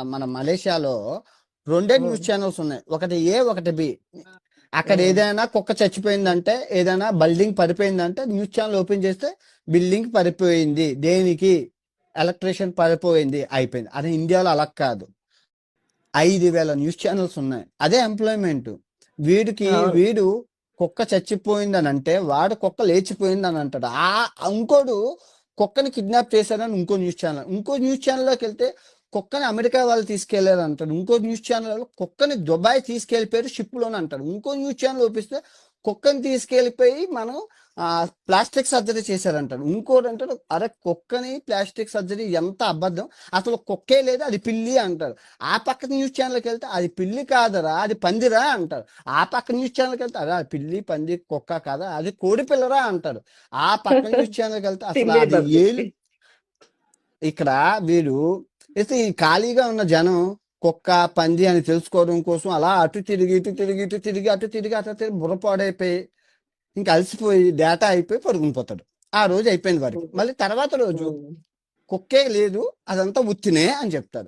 మన మలేషియాలో రెండే న్యూస్ ఉమ్, ఛానల్స్ ఉన్నాయి, ఒకటి ఏ ఒకటి బి. అక్కడ ఉమ్, ఏదైనా కుక్క చచ్చిపోయిందంటే, ఏదైనా బిల్డింగ్ పడిపోయిందంటే న్యూస్ ఛానల్ ఓపెన్ చేస్తే బిల్డింగ్ పడిపోయింది, దేనికి, ఎలక్ట్రీషియన్ పడిపోయింది, అయిపోయింది. అదే ఇండియాలో అలా కాదు, 5,000 న్యూస్ ఛానల్స్ ఉన్నాయి. అదే ఎంప్లాయ్మెంట్. అవును. వీడు కుక్క చచ్చిపోయిందని అంటే వాడు కుక్క లేచిపోయిందని అంటాడు. ఇంకోడు కుక్కని కిడ్నాప్ చేశారని ఇంకో న్యూస్ ఛానల్లోకి వెళ్తే కుక్కని అమెరికా వాళ్ళు తీసుకెళ్లారు అంటాడు. ఇంకో న్యూస్ ఛానల్ కుక్కని దుబాయ్ తీసుకెళ్లిపోయారు షిప్ లోని అంటాడు. ఇంకో న్యూస్ ఛానల్ ఓపిస్తే కుక్కని తీసుకెళ్లిపోయి మనం ప్లాస్టిక్ సర్జరీ చేశారంటాడు. ఇంకోటి అంటాడు అరే కుక్కని ప్లాస్టిక్ సర్జరీ, ఎంత అబద్ధం, అసలు కుక్కే లేదు అది పిల్లి అంటారు. ఆ పక్క న్యూస్ ఛానల్కి వెళ్తే అది పిల్లి కాదరా అది పందిరా అంటారు. ఆ పక్క న్యూస్ ఛానల్కి వెళ్తే అదే పిల్లి పంది కుక్క కాదా అది కోడి పిల్లరా అంటారు. ఆ పక్క న్యూస్ ఛానల్కి వెళ్తే అసలు పిల్లి అది పంది. ఏలు. ఇక్కడ వీడు అయితే ఈ ఖాళీగా ఉన్న జనం కుక్క పంది అని తెలుసుకోవడం కోసం అలా అటు తిరిగి ఇటు తిరిగి ఇటు తిరిగి అటు తిరిగి అటు తిరిగి బుర్రపాడైపోయి ఇంకా అలసిపోయి డేటా అయిపోయి పడుకుని పోతాడు. ఆ రోజు అయిపోయింది వాడికి. మళ్ళీ తర్వాత రోజు ఉమ్. కుక్కే లేదు, అదంతా ఉత్తినే అని చెప్తాడు.